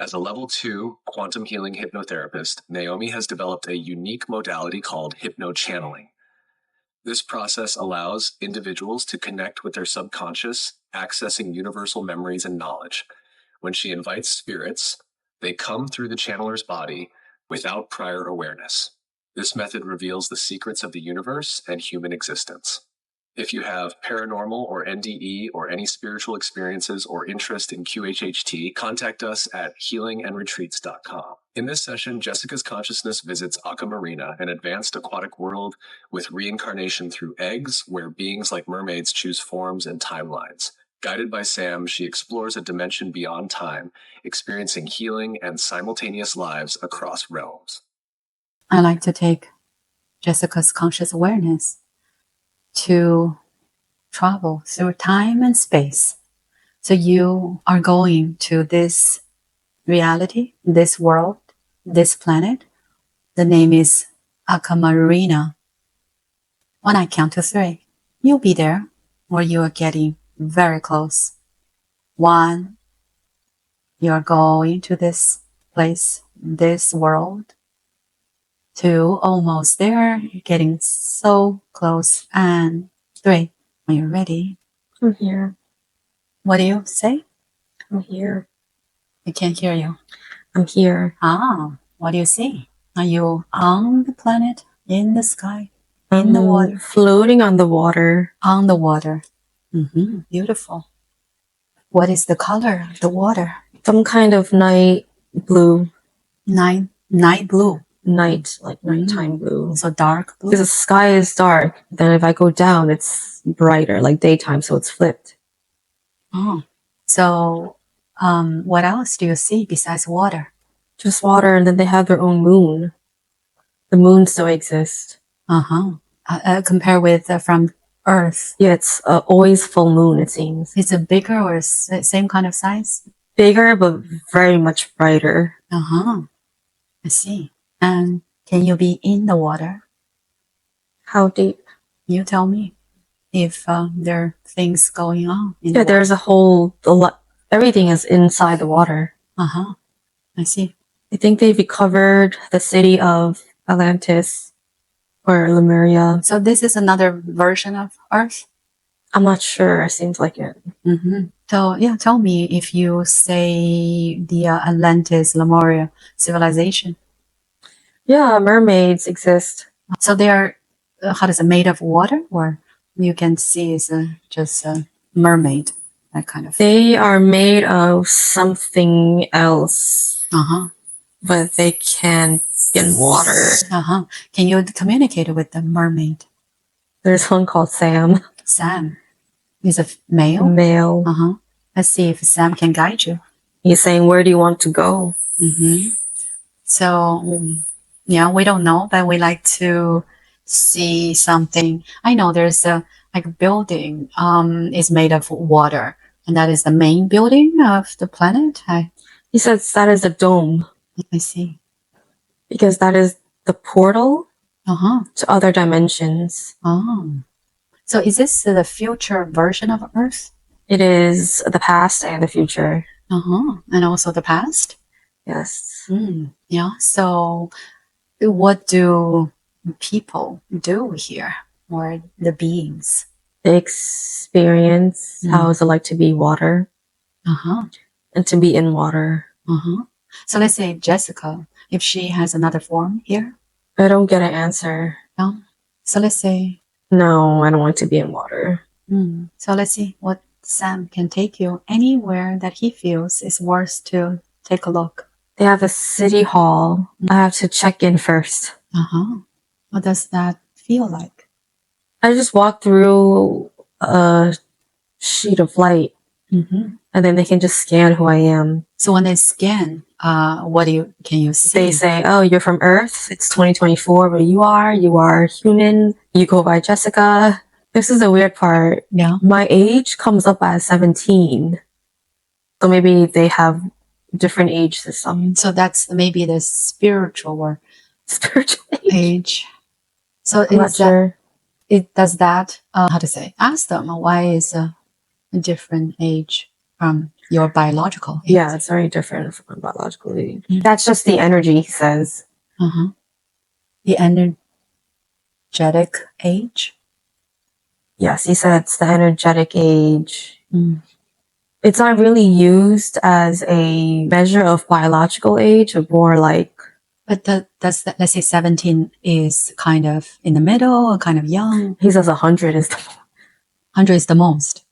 As a level 2 quantum healing hypnotherapist, Naomi has developed a unique modality called hypno-channeling. This process allows individuals to connect with their subconscious, accessing universal memories and knowledge. When she invites spirits, they come through the channeler's body without prior awareness. This method reveals the secrets of the universe and human existence. If you have paranormal or NDE or any spiritual experiences or interest in QHHT, contact us at healingandretreats.com. In this session, Jessica's consciousness visits Aka Marina, an advanced aquatic world with reincarnation through eggs, where beings like mermaids choose forms and timelines. Guided by Sam, she explores a dimension beyond time, experiencing healing and simultaneous lives across realms. I like to take Jessica's conscious awareness to travel through time and space. So you are going to this reality, this world, this planet. The name is Aka Marina. When I count to 3, you'll be there, or you are getting very close. 1, you're going to this place, this world. 2, almost there, you're getting so close. And 3, when you're ready. I'm here. What do you say? I'm here. I can't hear you. I'm here. What do you see? Are you on the planet, in the sky, in the water? Floating on the water. On the water. Beautiful. What is the color of the water? Some kind of night blue. Night blue. Like nighttime blue. So dark blue. Because the sky is dark. Then if I go down, it's brighter, like daytime, so it's flipped. So what else do you see besides water? Just water, and then they have their own moon. The moon still exists. Compare with from Earth. Yeah, it's always full moon, it seems. Is it bigger or same kind of size? Bigger, but very much brighter. I see. And can you be in the water? How deep? You tell me if there are things going on. Yeah, there's a lot. Everything is inside the water. I see. I think they recovered the city of Atlantis or Lemuria. So this is another version of Earth? I'm not sure. It seems like it. So yeah, tell me if you say the Atlantis, Lemuria civilization. Yeah, mermaids exist. So they are, made of water, or you can see it's just a mermaid, that kind of thing? They are made of something else. But they can get in water. Can you communicate with the mermaid? There's one called Sam. Sam is a male? Male. Let's see if Sam can guide you. He's saying, where do you want to go? So, yeah, we don't know, but we like to see something. I know there's a building is made of water, and that is the main building of the planet. He says that is a dome. I see. Because that is the portal to other dimensions. So is this the future version of Earth? It is the past and the future. And also the past? Yes. Yeah. So what do people do here, or the beings? They experience how it's like to be water and to be in water. So let's say Jessica, if she has another form here. I don't get an answer. No. So let's say. No, I don't want to be in water. So let's see what Sam can take you anywhere that he feels is worth to take a look. They have a city hall. I have to check in first. What does that feel like? I just walk through a sheet of light, and then they can just scan who I am. So when they scan, what can you see? They say, "Oh, you're from Earth. It's 2024. But you are human. You go by Jessica." This is the weird part. Yeah. My age comes up as 17, so maybe they have different age system. So that's maybe the spiritual or spiritual age. So I'm not sure. Does that, ask them why is a different age from your biological age. Yeah, it's very different from a biological age. That's just the energy, he says. The energetic age. Yes, he said it's the energetic age. It's not really used as a measure of biological age, but more like. But let's say 17 is kind of in the middle or kind of young. He says 100 is 100 is the most.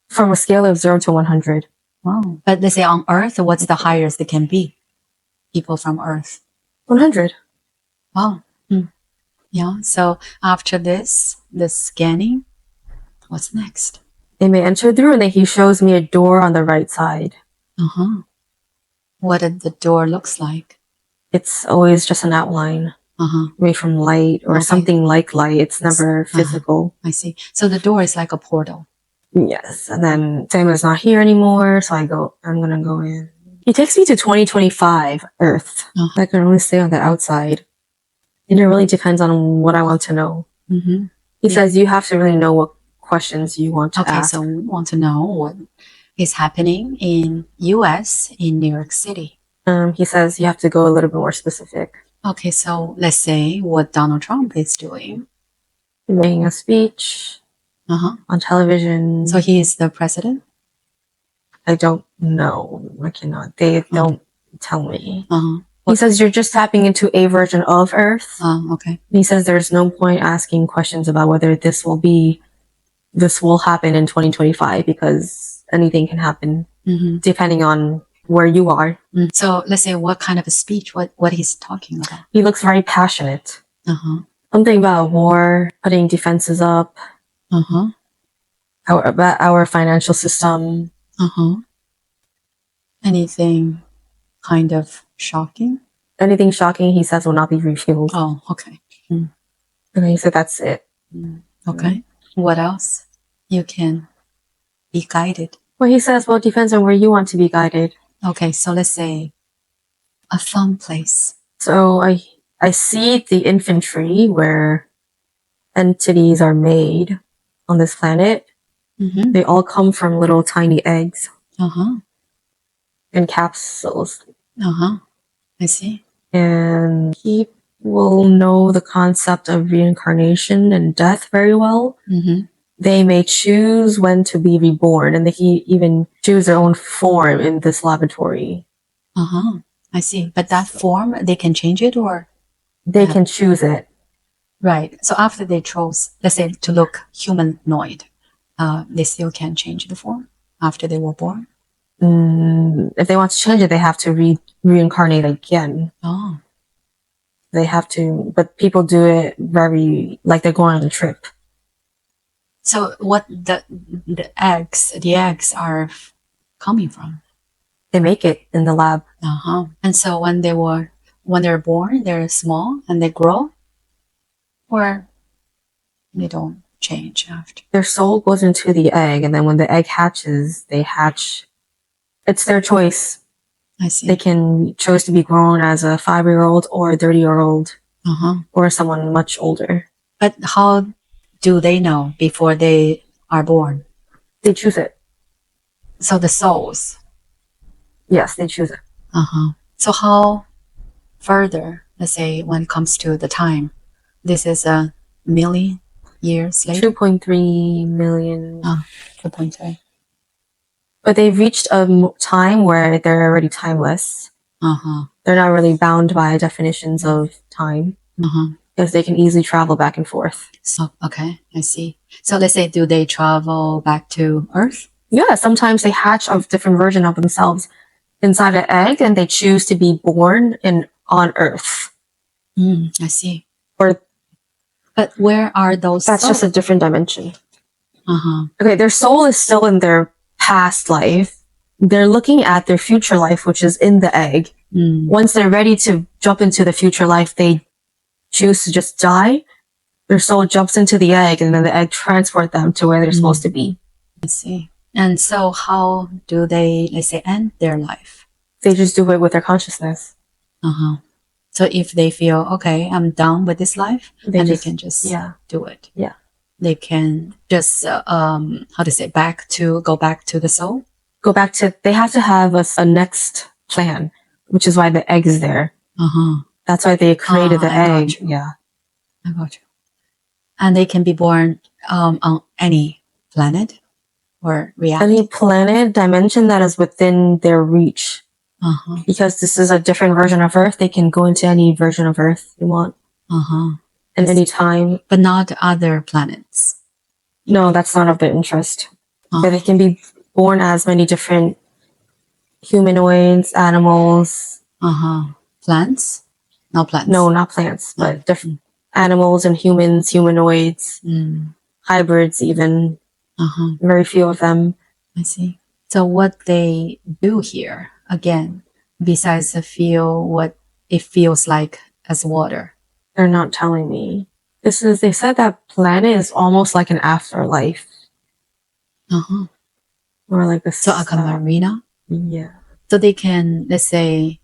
From a scale of 0 to 100. Wow. But let's say on Earth, what's the highest it can be? People from Earth. 100. Wow. Yeah. So after this, the scanning, what's next? They may enter through, and then he shows me a door on the right side. What did the door looks like? It's always just an outline. Away from light or something like light. It's never physical. I see. So the door is like a portal. Yes. And then Samuel's not here anymore, so I'm gonna go in. He takes me to 2025 Earth. I can only stay on the outside. And it really depends on what I want to know. He says you have to really know what questions you want to ask. So we want to know what is happening in US, in New York City. He says you have to go a little bit more specific. Okay, so let's say what Donald Trump is doing. Making a speech on television. So he is the president? I don't know. I cannot. They don't tell me. He says you're just tapping into a version of Earth. Okay. He says there's no point asking questions about whether this will happen in 2025 because anything can happen depending on where you are. So let's say what kind of a speech, what he's talking about. He looks very passionate. Something about war, putting defenses up, about our financial system. Anything kind of shocking? Anything shocking, he says, will not be revealed. Oh, okay. And he said that's it. Okay. What else? You can be guided. Well, he says, well, it depends on where you want to be guided. Okay, so let's say a fun place. So I see the infantry where entities are made on this planet. They all come from little tiny eggs and capsules. I see. And he will know the concept of reincarnation and death very well. They may choose when to be reborn, and they can even choose their own form in this laboratory. I see. But that form, they can change it or? They can choose it. Right. So after they chose, let's say, to look humanoid, they still can change the form after they were born? If they want to change it, they have to reincarnate again. They have to, but people do it very, like they're going on a trip. So what the eggs are coming from? They make it in the lab. And so when they're born, they're small and they grow, or they don't change after? Their soul goes into the egg, and then when the egg hatches, they hatch. It's their choice. I see. They can choose to be grown as a 5-year-old or a 30-year-old or someone much older. But how do they know before they are born? They choose it. So the souls? Yes, they choose it. So how further, let's say when it comes to the time, this is a million years later? 2.3 million. 2.3. But they've reached a time where they're already timeless. They're not really bound by definitions of time because they can easily travel back and forth. So, okay, I see. So let's say, do they travel back to Earth? Yeah, sometimes they hatch a different version of themselves inside an egg, and they choose to be born on Earth. I see. But where are those? That's just a different dimension. Okay, their soul is still in their past life. They're looking at their future life, which is in the egg. Once they're ready to jump into the future life, they choose to just die. Their soul jumps into the egg, and then the egg transports them to where they're supposed to be. I see. And so how do they, let's say, end their life? They just do it with their consciousness. So if they feel, okay, I'm done with this life, they can just do it. Yeah. They can just, go back to the soul? go back to, they have to have a next plan, which is why the egg is there. That's why they created the egg. Yeah. I got you. And they can be born on any planet or reality? Any planet, dimension that is within their reach. Because this is a different version of Earth, they can go into any version of Earth they want. At any time. But not other planets? No, that's not of their interest. But they can be born as many different humanoids, animals. Plants? No plants. No, not plants, but different animals and humans, humanoids, hybrids even. Very few of them. I see. So what they do here, again, besides feel what it feels like as water? They're not telling me. They said that planet is almost like an afterlife. Or like a... So Aka Marina? Yeah. So they can, let's say,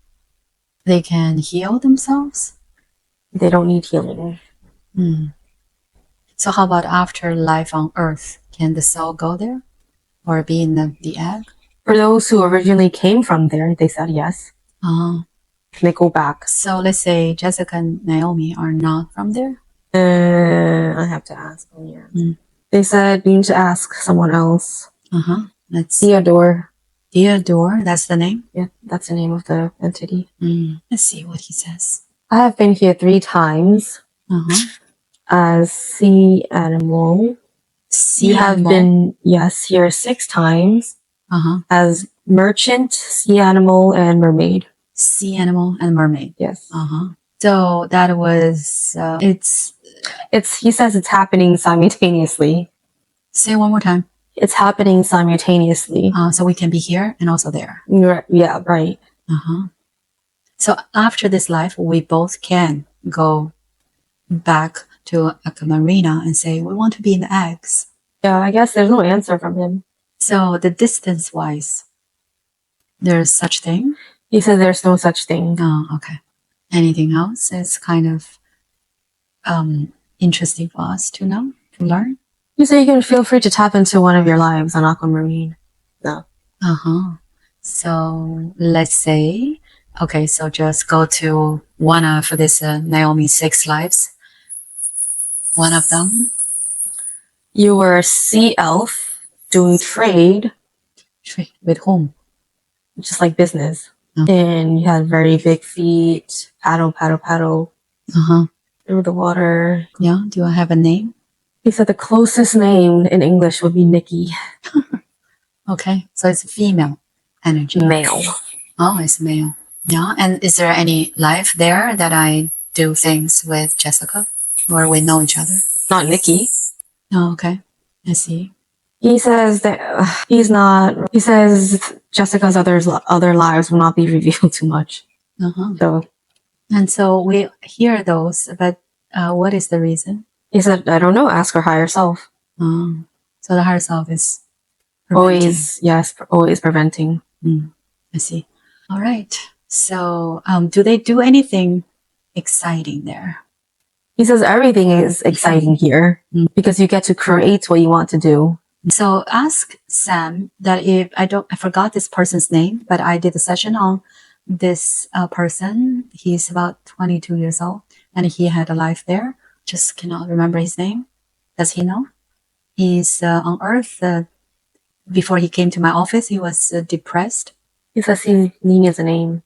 they can heal themselves? They don't need healing. So how about after life on Earth? Can the soul go there? Or be in the egg? For those who originally came from there, they said yes. They go back. So let's say Jessica and Naomi are not from there? I have to ask them, yeah. They said you need to ask someone else. Let's Theodore. Theodore, that's the name? Yeah, that's the name of the entity. Let's see what he says. I have been here 3 times as sea animal. You have been, yes, here 6 times as merchant, sea animal, and mermaid. Sea animal and mermaid. Yes. So that was, he says it's happening simultaneously. Say one more time. It's happening simultaneously. So we can be here and also there. Yeah, right. So after this life, we both can go back to Aka Marina and say, we want to be in the eggs. Yeah, I guess there's no answer from him. So the distance-wise, there's such thing? He said there's no such thing. Oh, okay. Anything else is kind of interesting for us to know, to learn? You say you can feel free to tap into one of your lives on Aka Marina. No. So let's say, okay, so just go to one of this Naomi's 6 lives. One of them. You were a sea elf doing trade. Trade with whom? Just like business. And you had very big feet. Paddle, paddle, paddle. Through the water. Yeah, do I have a name? He said the closest name in English would be Nikki. Okay, so it's female energy. Male. Oh, it's male. Yeah, and is there any life there that I do things with Jessica? Or we know each other? Not Nikki. Oh, okay. I see. He says that he says Jessica's other lives will not be revealed too much. And so we hear those, but what is the reason? He said, I don't know, ask her higher self. So the higher self is preventing. Always preventing. I see. All right. So do they do anything exciting there? He says everything is exciting here because you get to create what you want to do. So ask Sam that if I forgot this person's name, but I did a session on this person. He's about 22 years old and he had a life there. Just cannot remember his name. Does he know? He's on Earth. Before he came to my office, he was depressed. He says he needs a name.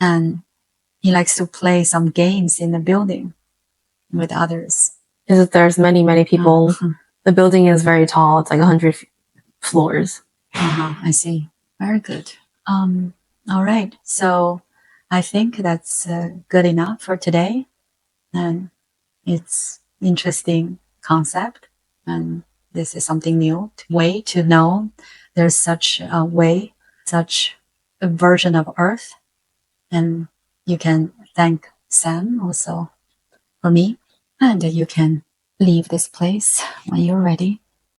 And he likes to play some games in the building with others. There's many people. The building is very tall. It's like 100 floors. I see. Very good. All right. So I think that's good enough for today. And it's interesting concept. And this is something new way to know there's such a way, such a version of Earth. And you can thank Sam also for me. And you can leave this place when you're ready.